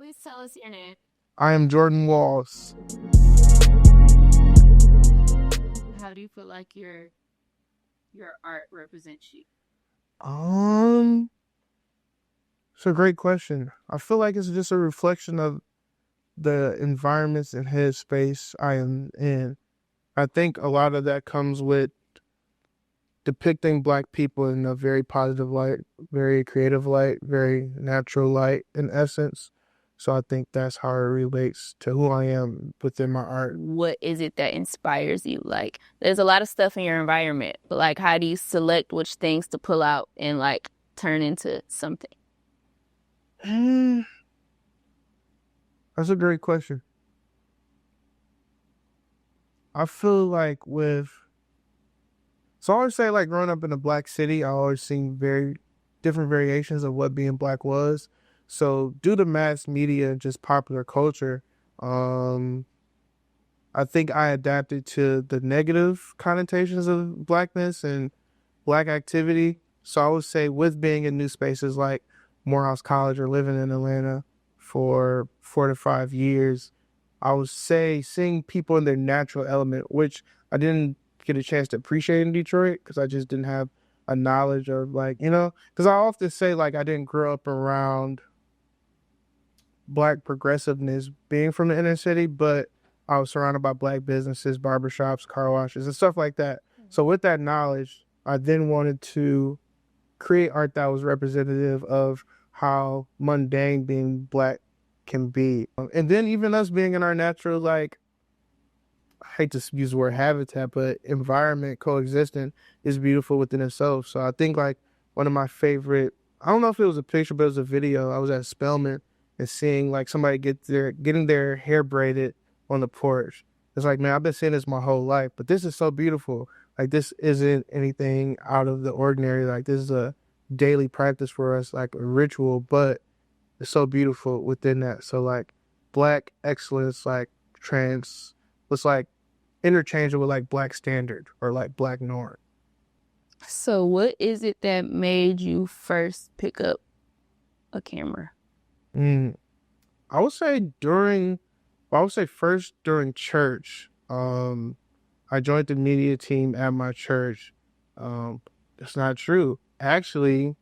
please tell us your name? I am Jordan Walls. How do you feel like your art represents you? It's a great question. I feel like it's just a reflection of the environments and headspace I am in. I think a lot of that comes with depicting Black people in a very positive light, very creative light, very natural light in essence. So I think that's how it relates to who I am within my art. What is it that inspires you? Like, there's a lot of stuff in your environment, but like, how do you select which things to pull out and like turn into something? That's a great question. I feel like so I always say, like, growing up in a Black city, I always seen very different variations of what being Black was. So due to mass media and just popular culture, um, I think I adapted to the negative connotations of Blackness and Black activity. So I would say with being in new spaces like Morehouse College or living in Atlanta for 4 to 5 years, I would say seeing people in their natural element, which I didn't get a chance to appreciate in Detroit because I just didn't have a knowledge of, like, because I often say, like, I didn't grow up around Black progressiveness being from the inner city, but I was surrounded by Black businesses, barbershops, car washes, and stuff like that. So with that knowledge, I then wanted to create art that was representative of how mundane being Black can be. And then even us being in our natural, like, I hate to use the word habitat, but environment coexisting is beautiful within itself. So I think, like, one of my favorite, I don't know if it was a picture, but it was a video. I was at Spelman and seeing, like, somebody getting their hair braided on the porch. It's like, man, I've been seeing this my whole life, but this is so beautiful. Like, this isn't anything out of the ordinary. Like, this is a daily practice for us, like a ritual, but it's so beautiful within that. So, like, Black excellence, like, was like interchangeable with, like, Black standard or like Black norm. So, what is it that made you first pick up a camera? Mm, I would say first during church. I joined the media team at my church. That's not true. Actually,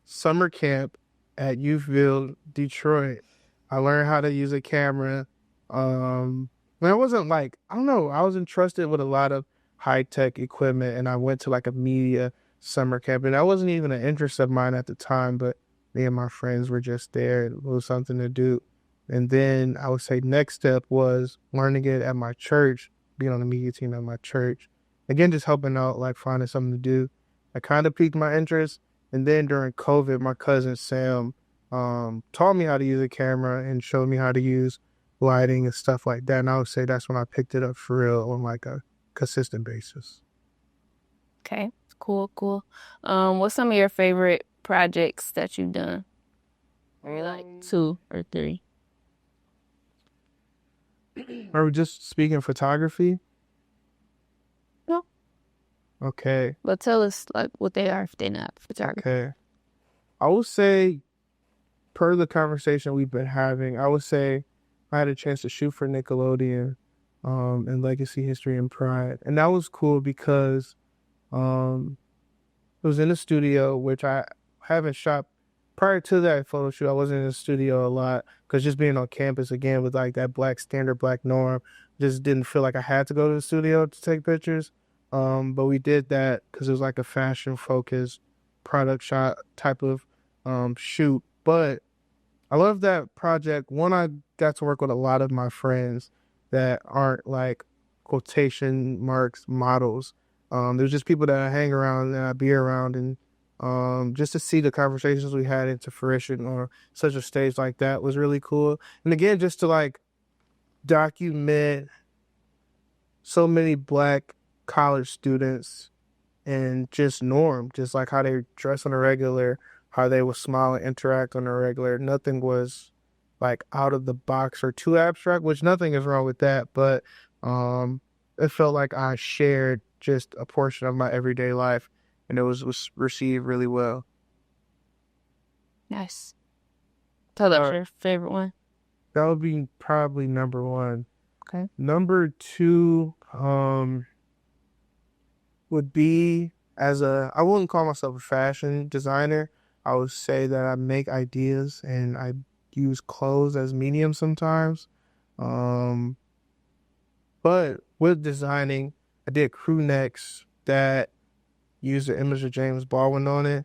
summer camp at Youthville, Detroit, I learned how to use a camera. When I wasn't, like, I don't know, I was entrusted with a lot of high tech equipment, and I went to like a media summer camp, and that wasn't even an interest of mine at the time, but me and my friends were just there. It was something to do. And then I would say next step was learning it at my church, being on the media team at my church. Again, just helping out, like finding something to do. That kind of piqued my interest. And then during COVID, my cousin Sam taught me how to use a camera and showed me how to use lighting and stuff like that. And I would say that's when I picked it up for real on like a consistent basis. Okay, cool, cool. What's some of your favorite projects that you've done? Maybe like 2 or 3. Are we just speaking photography? No. Okay. But tell us like what they are if they're not photography. Okay. I would say, per the conversation we've been having, I would say I had a chance to shoot for Nickelodeon, in Legacy, History, and Pride. And that was cool because it was in the studio, which I haven't shot prior to that photo shoot. I wasn't in the studio a lot because just being on campus again with like that Black standard, Black norm, just didn't feel like I had to go to the studio to take pictures. But we did that because it was like a fashion focused product shot type of shoot. But I love that project. One, I got to work with a lot of my friends that aren't, like, quotation marks models. There's just people that I hang around and I be around, and just to see the conversations we had into fruition on such a stage like that was really cool. And again, just to like document so many Black college students and just norm, just like how they dress on a regular, how they would smile and interact on a regular. Nothing was like out of the box or too abstract, which nothing is wrong with that, but it felt like I shared just a portion of my everyday life, and it was received really well. Nice. Tell us your favorite one. That would be probably number one. Okay. Number two, would be as a, I wouldn't call myself a fashion designer. I would say that I make ideas and I use clothes as medium sometimes. Um, but with designing, I did crew necks that used the image of James Baldwin on it.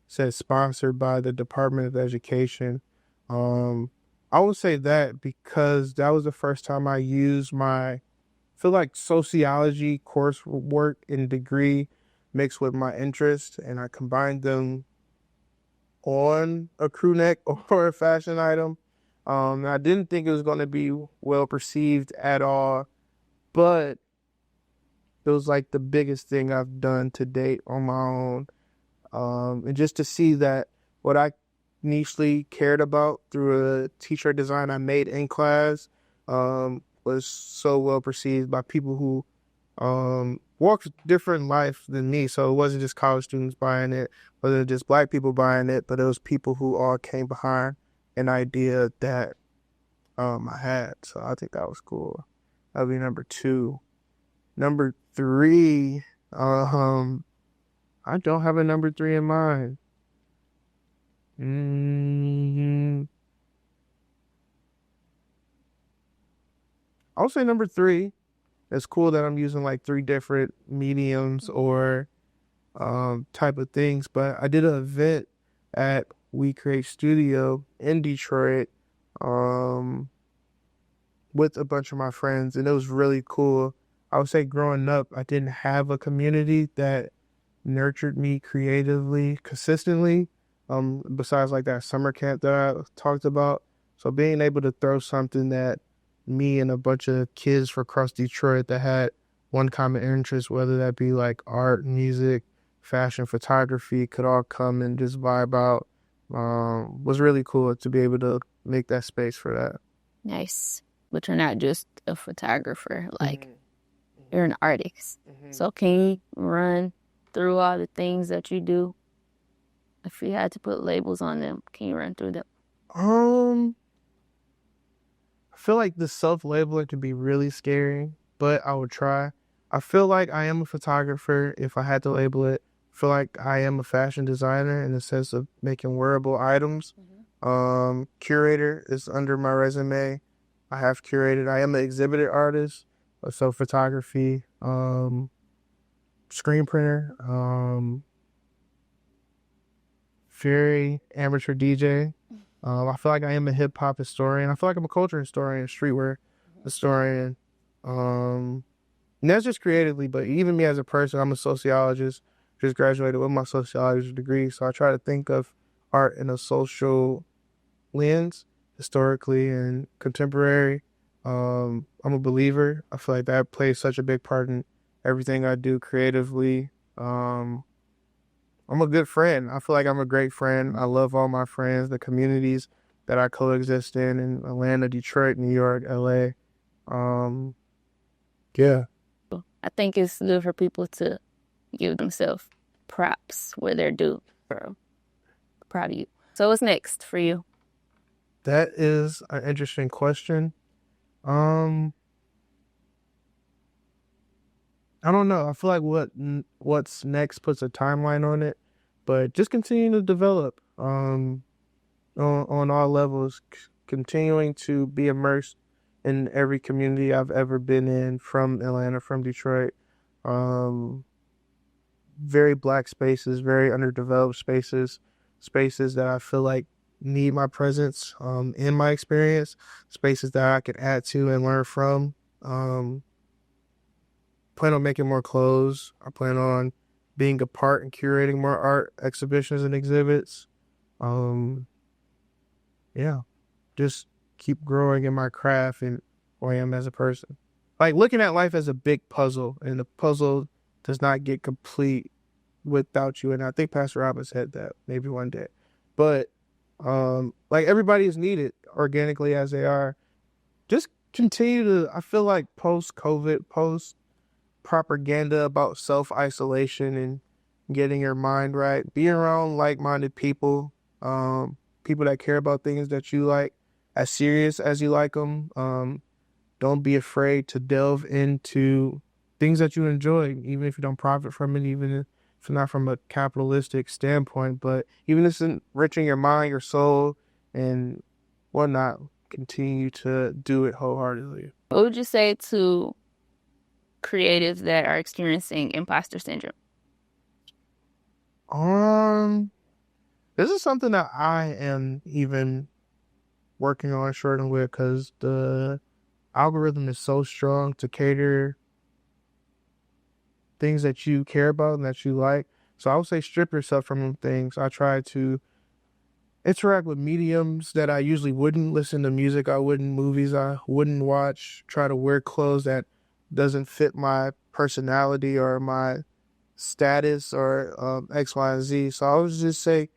Said sponsored by the Department of Education. Um, I would say that because that was the first time I used my feel like sociology coursework and degree mixed with my interest, and I combined them on a crew neck or a fashion item. I didn't think it was going to be well perceived at all, but it was like the biggest thing I've done to date on my own. And just to see that what I nichely cared about through a t-shirt design I made in class was so well perceived by people who walked different life than me. So it wasn't just college students buying it, wasn't just black people buying it, but it was people who all came behind an idea that I had. So I think that was cool. That'd be number two. Number three, I don't have a number three in mind. mm I'll say number three. It's cool that I'm using like three different mediums or type of things. But I did an event at We Create Studio in Detroit um, with a bunch of my friends, and it was really cool. I would say growing up, I didn't have a community that nurtured me creatively consistently. Besides like that summer camp that I talked about. So being able to throw something that me and a bunch of kids from across Detroit that had one common interest, whether that be like art, music, fashion, photography, could all come and just vibe out. Was really cool to be able to make that space for that. Nice. But you're not just a photographer, like Mhm, you're an artist. mhm, So can you run through all the things that you do? If you had to put labels on them, can you run through them? mhm. I feel like the self-labeling can be really scary, but I would try. I feel like I am a photographer if I had to label it. I feel like I am a fashion designer in the sense of making wearable items. Mm-hmm. Curator is under my resume. I have curated. I am an exhibited artist, so photography, screen printer, very amateur DJ. I feel like I am a hip hop historian. I feel like I'm a culture historian, streetwear historian. Um, and that's just creatively, but even me as a person, I'm a sociologist. Just graduated with my sociology degree, so I try to think of art in a social lens, historically and contemporary. I'm a believer. I feel like that plays such a big part in everything I do creatively. Um, I'm a good friend. I feel like I'm a great friend. I love all my friends, the communities that I coexist in Atlanta, Detroit, New York, LA. Um, yeah. I think it's good for people to give themselves props where they're due. So proud of you. So what's next for you? That is an interesting question. Um, I don't know. I feel like what's next puts a timeline on it, but just continue to develop on all levels, continuing to be immersed in every community I've ever been in from Atlanta, from Detroit. Um, very black spaces, very underdeveloped spaces, spaces that I feel like need my presence in my experience, spaces that I can add to and learn from. Um, Plan on making more clothes. I plan on being a part and curating more art exhibitions and exhibits. Um, yeah, just keep growing in my craft and who I am as a person. Like looking at life as a big puzzle, and the puzzle does not get complete without you. And I think Pastor Rob said that maybe one day. But like everybody is needed organically as they are. Just continue to, I feel like post COVID, post propaganda about self isolation and getting your mind right. Be around like minded people, people that care about things that you like, as serious as you like them. Don't be afraid to delve into things that you enjoy, even if you don't profit from it, even if it's not from a capitalistic standpoint, but even if it's enriching your mind, your soul, and whatnot, continue to do it wholeheartedly. What would you say to creatives that are experiencing imposter syndrome? Um, this is something that I am even working on shorting with because the algorithm is so strong to cater things that you care about and that you like. So I would say strip yourself from them things. I try to interact with mediums that I usually wouldn't listen to music, I wouldn't movies I wouldn't watch, try to wear clothes that doesn't fit my personality or my status or X, Y, and Z. So I would just say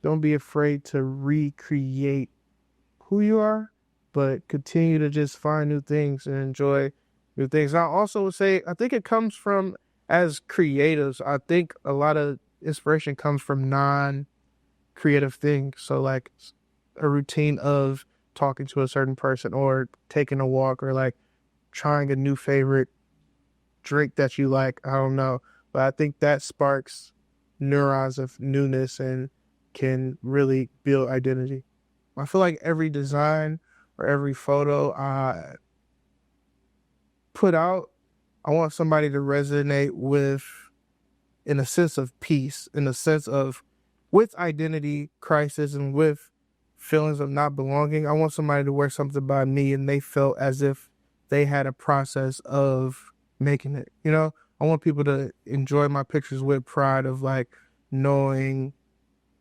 don't be afraid to recreate who you are, but continue to just find new things and enjoy new things. I also would say I think it comes from as creatives, I think a lot of inspiration comes from non creative things. So like a routine of talking to a certain person or taking a walk or like trying a new favorite drink that you like. I don't know. But I think that sparks neurons of newness and can really build identity. I feel like every design or every photo I put out, I want somebody to resonate with in a sense of peace, in a sense of with identity crisis and with feelings of not belonging. I want somebody to wear something by me and they felt as if they had a process of making it. You know, I want people to enjoy my pictures with pride of like knowing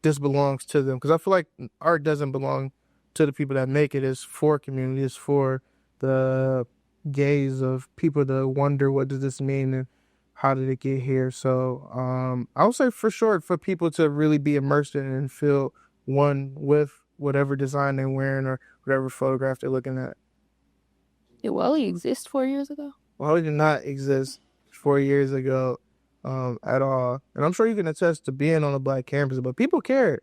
this belongs to them because I feel like art doesn't belong to the people that make it. It's for community. It's for the gaze of people to wonder what does this mean and how did it get here. So I would say for sure for people to really be immersed in it and feel one with whatever design they're wearing or whatever photograph they're looking at. Did Wally exist 4 years ago? Well, it did not exist 4 years ago at all. And I'm sure you can attest to being on a black campus, but people care.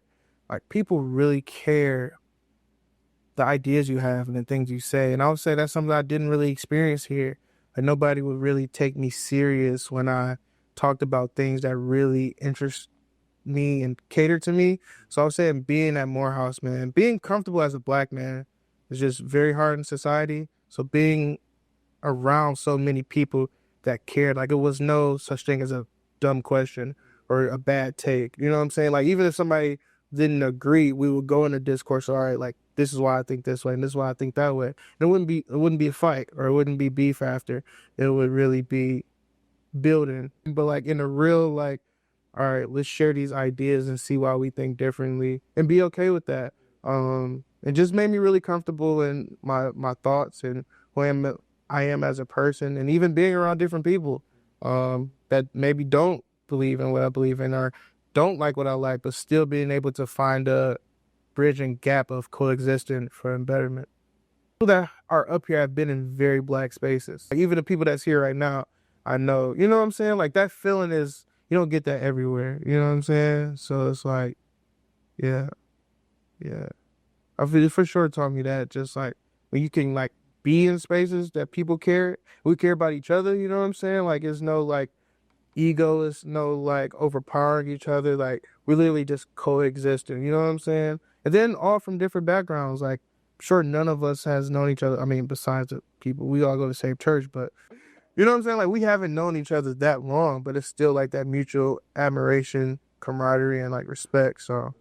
Like people really care the ideas you have and the things you say. And I would say that's something I didn't really experience here. Like nobody would really take me serious when I talked about things that really interest me and cater to me. So I was saying being at Morehouse, man, being comfortable as a black man is just very hard in society. So being around so many people that cared. Like it was no such thing as a dumb question or a bad take. You know what I'm saying? Like even if somebody didn't agree, we would go in a discourse. All right, like this is why I think this way, and this is why I think that way. And it wouldn't be a fight or it wouldn't be beef after. It would really be building. But like in a real like, all right, let's share these ideas and see why we think differently and be okay with that. It just made me really comfortable in my thoughts and who I am as a person, and even being around different people that maybe don't believe in what I believe in or don't like what I like, but still being able to find a bridge and gap of coexisting for betterment. People that are up here have been in very black spaces. Like even the people that's here right now, I know, you know what I'm saying? Like that feeling is, you don't get that everywhere. You know what I'm saying? So it's like, yeah, yeah. I feel for sure taught me that just like when you can like be in spaces that people care, we care about each other, you know what I'm saying? Like it's no like ego, it's no like overpowering each other. Like we literally just coexisting, you know what I'm saying? And then all from different backgrounds. Like sure none of us has known each other. I mean, besides the people, we all go to the same church, but you know what I'm saying? Like we haven't known each other that long, but it's still like that mutual admiration, camaraderie, and like respect. So